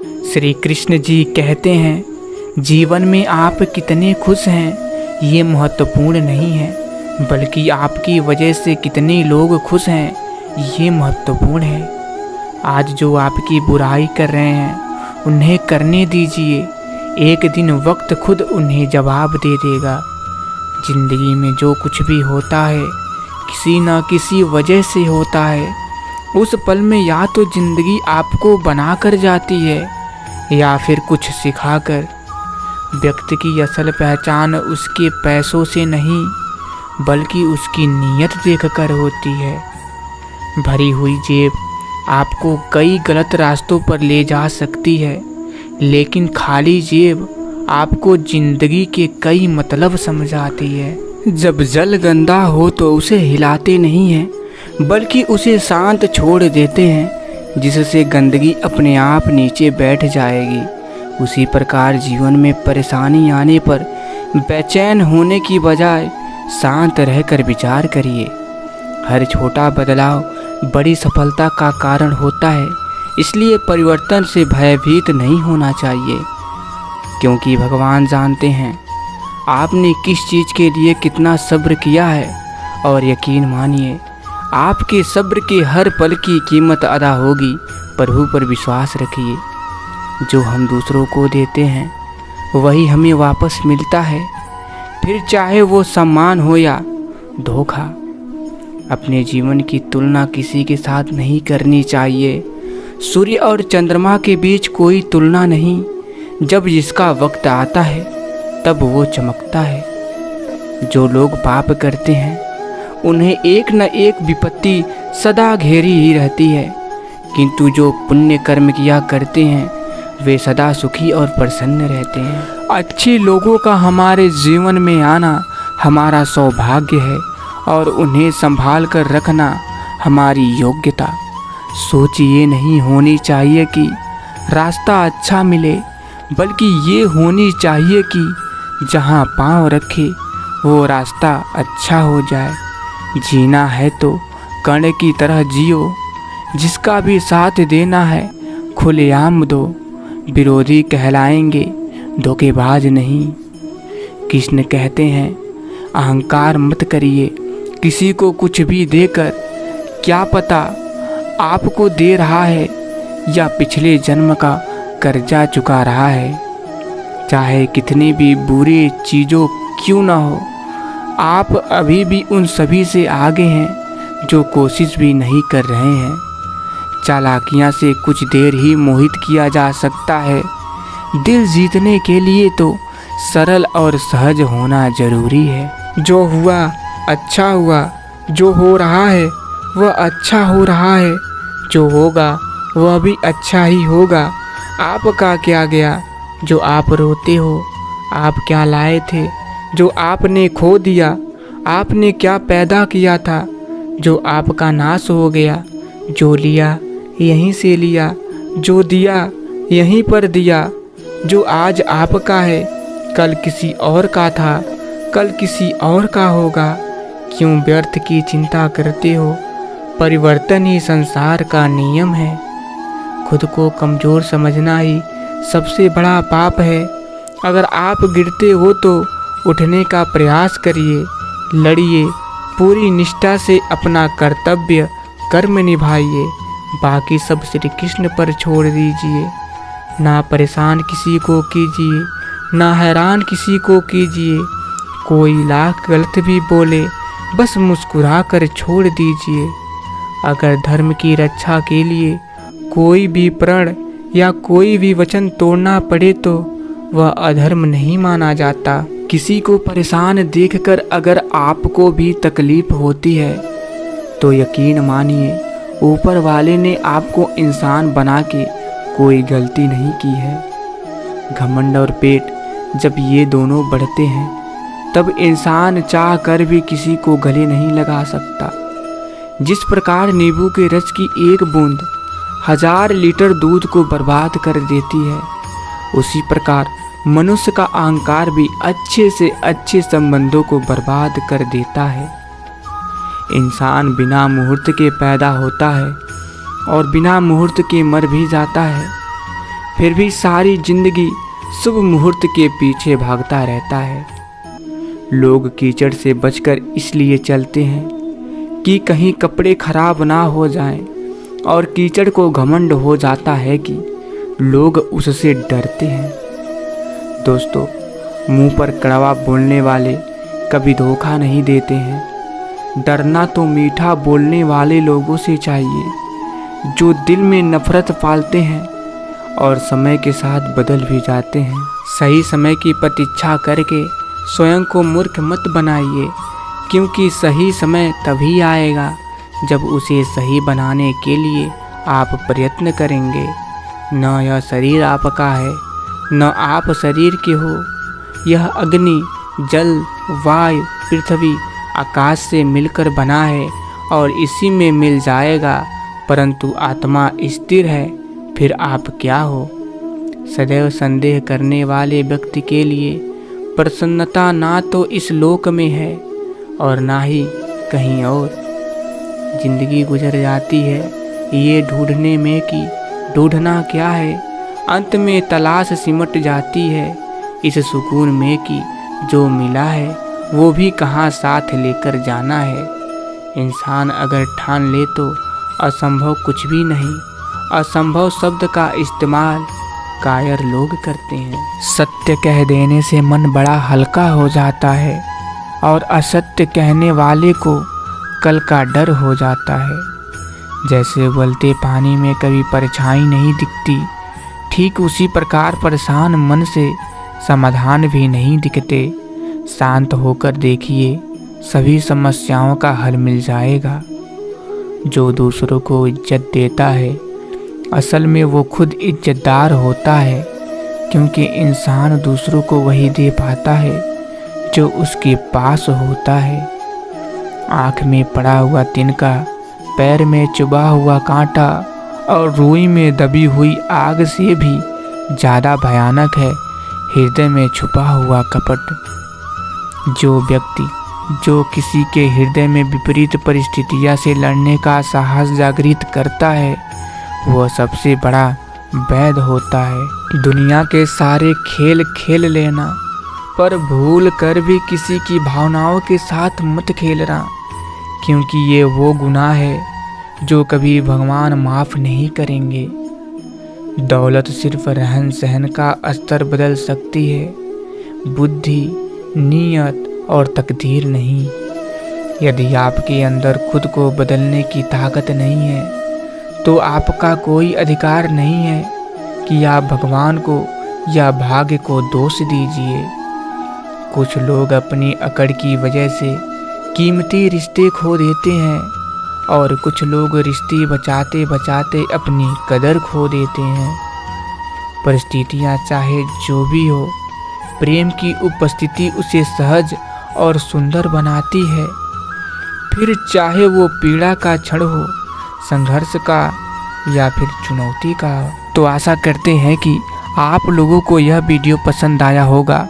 श्री कृष्ण जी कहते हैं, जीवन में आप कितने खुश हैं ये महत्वपूर्ण नहीं है, बल्कि आपकी वजह से कितने लोग खुश हैं ये महत्वपूर्ण है। आज जो आपकी बुराई कर रहे हैं उन्हें करने दीजिए, एक दिन वक्त खुद उन्हें जवाब दे देगा। जिंदगी में जो कुछ भी होता है किसी न किसी वजह से होता है। उस पल में या तो जिंदगी आपको बना कर जाती है या फिर कुछ सिखाकर। व्यक्ति की असल पहचान उसके पैसों से नहीं बल्कि उसकी नीयत देखकर होती है। भरी हुई जेब आपको कई गलत रास्तों पर ले जा सकती है, लेकिन खाली जेब आपको जिंदगी के कई मतलब समझाती है। जब जल गंदा हो तो उसे हिलाते नहीं हैं बल्कि उसे शांत छोड़ देते हैं, जिससे गंदगी अपने आप नीचे बैठ जाएगी। उसी प्रकार जीवन में परेशानी आने पर बेचैन होने की बजाय शांत रहकर विचार करिए। हर छोटा बदलाव बड़ी सफलता का कारण होता है, इसलिए परिवर्तन से भयभीत नहीं होना चाहिए, क्योंकि भगवान जानते हैं आपने किस चीज़ के लिए कितना सब्र किया है। और यकीन मानिए आपके सब्र के हर पल की कीमत अदा होगी। प्रभु पर विश्वास रखिए। जो हम दूसरों को देते हैं वही हमें वापस मिलता है, फिर चाहे वो सम्मान हो या धोखा। अपने जीवन की तुलना किसी के साथ नहीं करनी चाहिए। सूर्य और चंद्रमा के बीच कोई तुलना नहीं। जब जिसका वक्त आता है तब वो चमकता है। जो लोग पाप करते हैं उन्हें एक न एक विपत्ति सदा घेरी ही रहती है, किंतु जो पुण्य कर्म किया करते हैं वे सदा सुखी और प्रसन्न रहते हैं। अच्छे लोगों का हमारे जीवन में आना हमारा सौभाग्य है और उन्हें संभाल कर रखना हमारी योग्यता। सोच ये नहीं होनी चाहिए कि रास्ता अच्छा मिले, बल्कि ये होनी चाहिए कि जहाँ पाँव रखे वो रास्ता अच्छा हो जाए। जीना है तो कण की तरह जियो, जिसका भी साथ देना है खुलेआम दो। विरोधी कहलाएंगे धोखेबाज नहीं। कृष्ण कहते हैं, अहंकार मत करिए किसी को कुछ भी देकर। क्या पता आपको दे रहा है या पिछले जन्म का कर्जा चुका रहा है। चाहे कितनी भी बुरी चीज़ों क्यों ना हो, आप अभी भी उन सभी से आगे हैं जो कोशिश भी नहीं कर रहे हैं। चालाकियां से कुछ देर ही मोहित किया जा सकता है। दिल जीतने के लिए तो सरल और सहज होना जरूरी है। जो हुआ अच्छा हुआ, जो हो रहा है वह अच्छा हो रहा है, जो होगा वह भी अच्छा ही होगा। आपका क्या गया जो आप रोते हो? आप क्या लाए थे जो आपने खो दिया? आपने क्या पैदा किया था जो आपका नाश हो गया? जो लिया यहीं से लिया, जो दिया यहीं पर दिया। जो आज आपका है कल किसी और का था, कल किसी और का होगा। क्यों व्यर्थ की चिंता करते हो? परिवर्तन ही संसार का नियम है। खुद को कमज़ोर समझना ही सबसे बड़ा पाप है। अगर आप गिरते हो तो उठने का प्रयास करिए, लड़िए, पूरी निष्ठा से अपना कर्तव्य कर्म निभाइए। बाकी सब श्री कृष्ण पर छोड़ दीजिए। ना परेशान किसी को कीजिए, ना हैरान किसी को कीजिए। कोई लाख गलत भी बोले बस मुस्कुरा कर छोड़ दीजिए। अगर धर्म की रक्षा के लिए कोई भी प्रण या कोई भी वचन तोड़ना पड़े तो वह अधर्म नहीं माना जाता। किसी को परेशान देखकर अगर आपको भी तकलीफ होती है तो यकीन मानिए ऊपर वाले ने आपको इंसान बना के कोई गलती नहीं की है। घमंड और पेट जब ये दोनों बढ़ते हैं तब इंसान चाह कर भी किसी को गले नहीं लगा सकता। जिस प्रकार नींबू के रस की एक बूंद 1000 लीटर दूध को बर्बाद कर देती है, उसी प्रकार मनुष्य का अहंकार भी अच्छे से अच्छे संबंधों को बर्बाद कर देता है। इंसान बिना मुहूर्त के पैदा होता है और बिना मुहूर्त के मर भी जाता है। फिर भी सारी जिंदगी शुभ मुहूर्त के पीछे भागता रहता है। लोग कीचड़ से बचकर इसलिए चलते हैं कि कहीं कपड़े खराब ना हो जाएं, और कीचड़ को घमंड हो जाता है कि लोग उससे डरते हैं। दोस्तों, मुंह पर कड़वा बोलने वाले कभी धोखा नहीं देते हैं। डरना तो मीठा बोलने वाले लोगों से चाहिए, जो दिल में नफरत पालते हैं और समय के साथ बदल भी जाते हैं। सही समय की प्रतीक्षा करके स्वयं को मूर्ख मत बनाइए, क्योंकि सही समय तभी आएगा जब उसे सही बनाने के लिए आप प्रयत्न करेंगे। न यह शरीर आपका है, न आप शरीर के हो। यह अग्नि, जल, वायु, पृथ्वी, आकाश से मिलकर बना है और इसी में मिल जाएगा, परंतु आत्मा स्थिर है। फिर आप क्या हो? सदैव संदेह करने वाले व्यक्ति के लिए प्रसन्नता ना तो इस लोक में है और ना ही कहीं और। जिंदगी गुजर जाती है ये ढूंढने में कि ढूंढना क्या है। अंत में तलाश सिमट जाती है इस सुकून में कि जो मिला है वो भी कहाँ साथ लेकर जाना है। इंसान अगर ठान ले तो असंभव कुछ भी नहीं। असंभव शब्द का इस्तेमाल कायर लोग करते हैं। सत्य कह देने से मन बड़ा हल्का हो जाता है और असत्य कहने वाले को कल का डर हो जाता है। जैसे उबलते पानी में कभी परछाई नहीं दिखती, ठीक उसी प्रकार परेशान मन से समाधान भी नहीं दिखते। शांत होकर देखिए, सभी समस्याओं का हल मिल जाएगा। जो दूसरों को इज्जत देता है, असल में वो खुद इज्जतदार होता है, क्योंकि इंसान दूसरों को वही दे पाता है जो उसके पास होता है। आँख में पड़ा हुआ तिनका, पैर में चुभा हुआ कांटा और रुई में दबी हुई आग से भी ज़्यादा भयानक है हृदय में छुपा हुआ कपट। जो व्यक्ति जो किसी के हृदय में विपरीत परिस्थितियों से लड़ने का साहस जागृत करता है, वह सबसे बड़ा वैद होता है। दुनिया के सारे खेल खेल लेना, पर भूल कर भी किसी की भावनाओं के साथ मत खेलना, क्योंकि ये वो गुनाह है जो कभी भगवान माफ़ नहीं करेंगे। दौलत सिर्फ रहन सहन का स्तर बदल सकती है, बुद्धि, नीयत और तकदीर नहीं। यदि आपके अंदर खुद को बदलने की ताकत नहीं है, तो आपका कोई अधिकार नहीं है कि आप भगवान को या भाग्य को दोष दीजिए। कुछ लोग अपनी अकड़ की वजह से कीमती रिश्ते खो देते हैं और कुछ लोग रिश्ते बचाते बचाते अपनी कदर खो देते हैं। परिस्थितियाँ चाहे जो भी हो, प्रेम की उपस्थिति उसे सहज और सुंदर बनाती है। फिर चाहे वो पीड़ा का क्षण हो, संघर्ष का या फिर चुनौती का। तो आशा करते हैं कि आप लोगों को यह वीडियो पसंद आया होगा।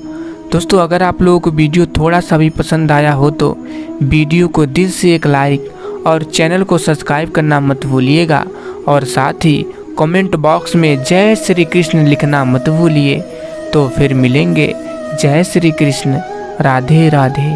दोस्तों, अगर आप लोगों को वीडियो थोड़ा सा भी पसंद आया हो तो वीडियो को दिल से एक लाइक और चैनल को सब्सक्राइब करना मत भूलिएगा, और साथ ही कमेंट बॉक्स में जय श्री कृष्ण लिखना मत भूलिए। तो फिर मिलेंगे। जय श्री कृष्ण, राधे राधे।